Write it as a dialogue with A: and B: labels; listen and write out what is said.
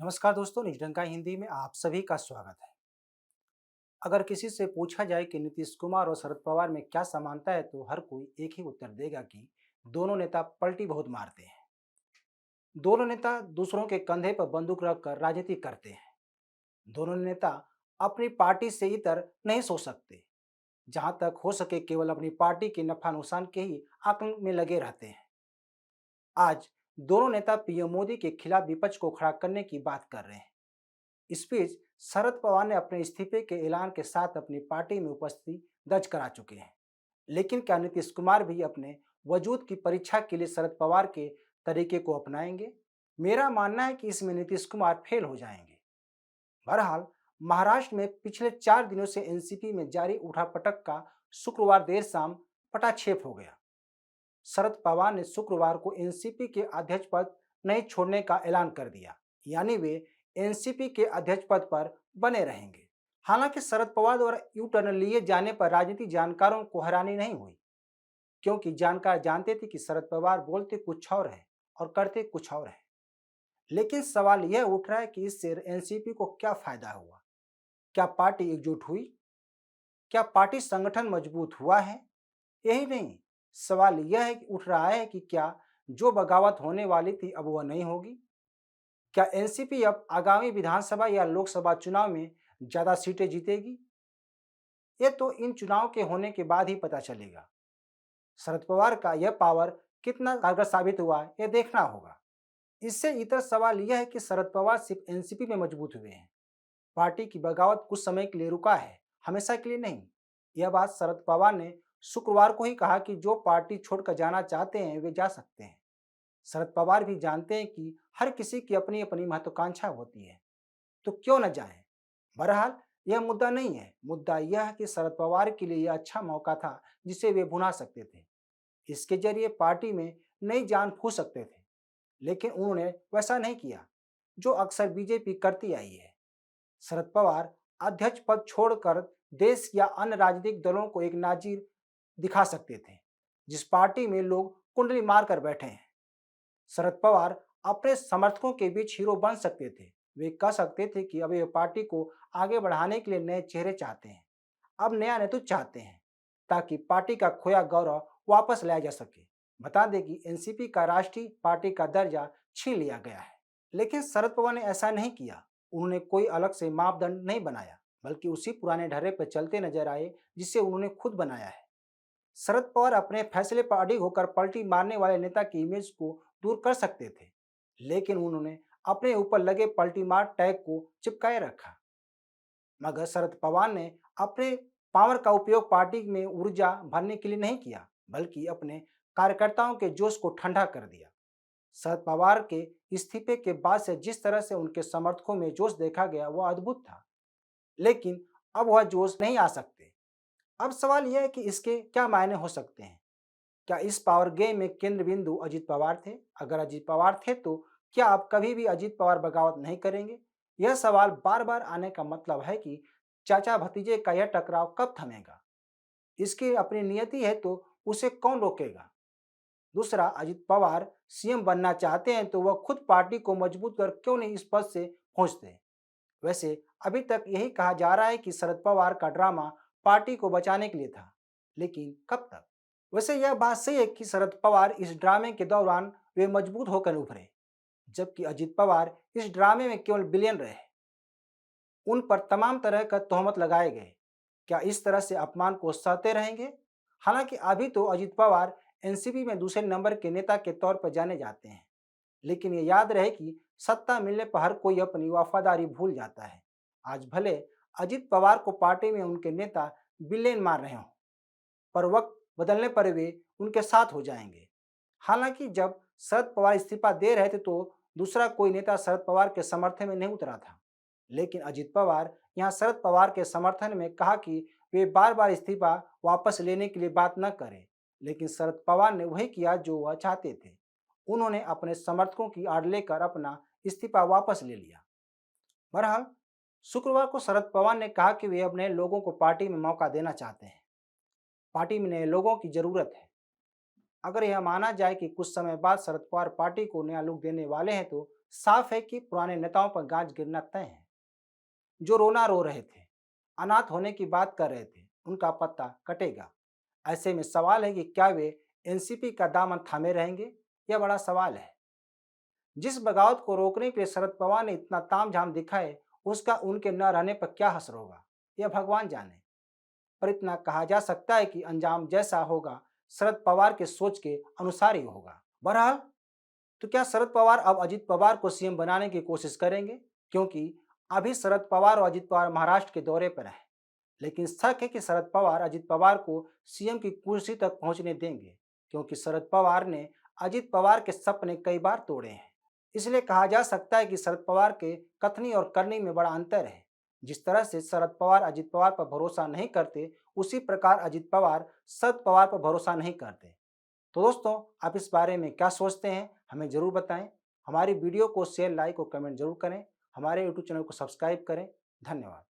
A: नमस्कार दोस्तों, निजडंका हिंदी में आप सभी का स्वागत है। अगर किसी से पूछा जाए कि नीतीश कुमार और शरद पवार में क्या समानता है तो हर कोई एक ही उत्तर देगा कि दोनों नेता पलटी बहुत मारते हैं। दोनों नेता दूसरों के कंधे पर बंदूक रखकर राजनीति करते हैं। दोनों नेता अपनी पार्टी से इतर नहीं सोच सकते। जहां तक हो सके केवल अपनी पार्टी के नफा नुकसान के ही आकलन में लगे रहते हैं। आज दोनों नेता पीएम मोदी के खिलाफ विपक्ष को खड़ा करने की बात कर रहे हैं। इस बीच शरद पवार ने अपने इस्तीफे के ऐलान के साथ अपनी पार्टी में उपस्थिति दर्ज करा चुके हैं। लेकिन क्या नीतीश कुमार भी अपने वजूद की परीक्षा के लिए शरद पवार के तरीके को अपनाएंगे? मेरा मानना है कि इसमें नीतीश कुमार फेल हो जाएंगे। बहरहाल, महाराष्ट्र में पिछले 4 दिनों से एनसीपी में जारी उठापटक का शुक्रवार देर शाम पटाक्षेप हो गया। शरद पवार ने शुक्रवार को एनसीपी के अध्यक्ष पद नहीं छोड़ने का ऐलान कर दिया, यानी वे एनसीपी के अध्यक्ष पद पर बने रहेंगे। हालांकि शरद पवार द्वारा यू टर्न लिए जाने पर राजनीतिक जानकारों को हैरानी नहीं हुई, क्योंकि जानकार जानते थे कि शरद पवार बोलते कुछ और है और करते कुछ और है। लेकिन सवाल यह उठ रहा है कि इससे एनसीपी को क्या फायदा हुआ? क्या पार्टी एकजुट हुई? क्या पार्टी संगठन मजबूत हुआ है? यही नहीं, सवाल यह है कि उठ रहा है कि क्या जो बगावत होने वाली थी अब वह नहीं होगी? क्या एनसीपी अब आगामी विधानसभा या लोकसभा चुनाव में ज्यादा सीटें जीतेगी? ये तो इन चुनाव के होने के बाद ही पता चलेगा। शरद पवार का यह पावर कितना कारगर साबित हुआ यह देखना होगा। इससे इतर सवाल यह है कि शरद पवार सिर्फ एनसीपी में मजबूत हुए हैं। पार्टी की बगावत कुछ समय के लिए रुका है, हमेशा के लिए नहीं। यह बात शरद पवार ने शुक्रवार को ही कहा कि जो पार्टी छोड़कर जाना चाहते हैं वे जा सकते हैं। शरद पवार भी जानते हैं कि हर किसी की अपनी अपनी महत्वाकांक्षा होती है, तो क्यों न जाएं। बहरहाल, यह मुद्दा नहीं है। मुद्दा यह है कि शरद पवार के लिए यह अच्छा मौका था जिसे वे भुना सकते थे। इसके जरिए पार्टी में नई जान फूंक सकते थे। लेकिन उन्होंने वैसा नहीं किया, जो अक्सर बीजेपी करती आई है। शरद पवार अध्यक्ष पद छोड़कर देश या अन्य राजनीतिक दलों को एक नाजीर दिखा सकते थे, जिस पार्टी में लोग कुंडली मारकर बैठे हैं। शरद पवार अपने समर्थकों के बीच हीरो बन सकते थे। वे कह सकते थे कि अब वे पार्टी को आगे बढ़ाने के लिए नए चेहरे चाहते हैं, अब नया नेतृत्व चाहते हैं, ताकि पार्टी का खोया गौरव वापस लाया जा सके। बता दें कि एनसीपी का राष्ट्रीय पार्टी का दर्जा छीन लिया गया है। लेकिन शरद पवार ने ऐसा नहीं किया। उन्होंने कोई अलग से मापदंड नहीं बनाया, बल्कि उसी पुराने ढर्रे पर चलते नजर आए जिसे उन्होंने खुद बनाया है। शरद पवार अपने फैसले पर अडिग होकर पलटी मारने वाले नेता की इमेज को दूर कर सकते थे, लेकिन उन्होंने अपने ऊपर लगे पलटी मार टैग को चिपकाए रखा। मगर शरद पवार ने अपने पावर का उपयोग पार्टी में ऊर्जा भरने के लिए नहीं किया, बल्कि अपने कार्यकर्ताओं के जोश को ठंडा कर दिया। शरद पवार के इस्तीफे के बाद से जिस तरह से उनके समर्थकों में जोश देखा गया वह अद्भुत था, लेकिन अब वह जोश नहीं आ सकते। अब सवाल यह है कि इसके क्या मायने हो सकते हैं? क्या इस पावर गेम में केंद्र बिंदु अजित पवार थे? अगर अजित पवार थे तो क्या अब कभी भी अजित पवार बगावत नहीं करेंगे? यह सवाल बार बार आने का मतलब है कि चाचा भतीजे का यह टकराव कब थमेगा? इसकी अपनी नियति है तो उसे कौन रोकेगा? दूसरा, अजित पवार सीएम बनना चाहते हैं तो वह खुद पार्टी को मजबूत कर क्यों नहीं इस पद से पहुंचते? वैसे अभी तक यही कहा जा रहा है कि शरद पवार का ड्रामा पार्टी को बचाने के लिए था, लेकिन कब तक? वैसे यह बात सही है कि शरद पवार इस ड्रामे के दौरान वे मजबूत होकर उभरे, जबकि अजित पवार इस ड्रामे में केवल विलेन रहे। उन पर तमाम तरह का तोहमत लगाए गए। क्या इस तरह से अपमान को सहते रहेंगे? हालांकि अभी तो अजित पवार एनसीपी में दूसरे नंबर के नेता के तौर पर जाने जाते हैं, लेकिन ये याद रहे कि सत्ता मिलने पर हर कोई अपनी वफादारी भूल जाता है। आज भले अजित पवार को पार्टी में उनके नेता विलेन मान रहे हों, पर वक्त बदलने पर वे उनके साथ हो जाएंगे। हालांकि जब शरद पवार इस्तीफा दे रहे थे तो दूसरा कोई नेता शरद पवार के समर्थन में नहीं उतरा था, लेकिन अजित पवार यहां शरद पवार के समर्थन में कहा कि वे बार बार इस्तीफा वापस लेने के लिए बात न करें, लेकिन शरद पवार ने वही किया जो वह चाहते थे। उन्होंने अपने समर्थकों की आड़ लेकर अपना इस्तीफा वापस ले लिया। बहरहाल, शुक्रवार को शरद पवार ने कहा कि वे अब नए लोगों को पार्टी में मौका देना चाहते हैं। पार्टी में नए लोगों की जरूरत है। अगर यह माना जाए कि कुछ समय बाद शरद पवार पार्टी को नया लुक देने वाले हैं तो साफ है कि पुराने नेताओं पर गाज गिरना तय है। जो रोना रो रहे थे, अनाथ होने की बात कर रहे थे, उनका पत्ता कटेगा। ऐसे में सवाल है कि क्या वे एनसीपी का दामन थामे रहेंगे? यह बड़ा सवाल है। जिस बगावत को रोकने के लिए शरद पवार ने इतना तामझाम दिखाए, उसका उनके न रहने पर क्या असर होगा, यह भगवान जाने। पर इतना कहा जा सकता है कि अंजाम जैसा होगा, शरद पवार के सोच के अनुसार ही होगा। बहरहाल, तो क्या शरद पवार अब अजित पवार को सीएम बनाने की कोशिश करेंगे? क्योंकि अभी शरद पवार और अजित पवार महाराष्ट्र के दौरे पर हैं। लेकिन शक है कि शरद पवार अजित पवार को सीएम की कुर्सी तक पहुंचने देंगे, क्योंकि शरद पवार ने अजित पवार के सपने कई बार तोड़े हैं। इसलिए कहा जा सकता है कि शरद पवार के कथनी और करनी में बड़ा अंतर है। जिस तरह से शरद पवार अजित पवार पर भरोसा नहीं करते, उसी प्रकार अजित पवार शरद पवार पर भरोसा नहीं करते। तो दोस्तों, आप इस बारे में क्या सोचते हैं, हमें जरूर बताएं। हमारी वीडियो को शेयर, लाइक और कमेंट जरूर करें। हमारे यूट्यूब चैनल को सब्सक्राइब करें। धन्यवाद।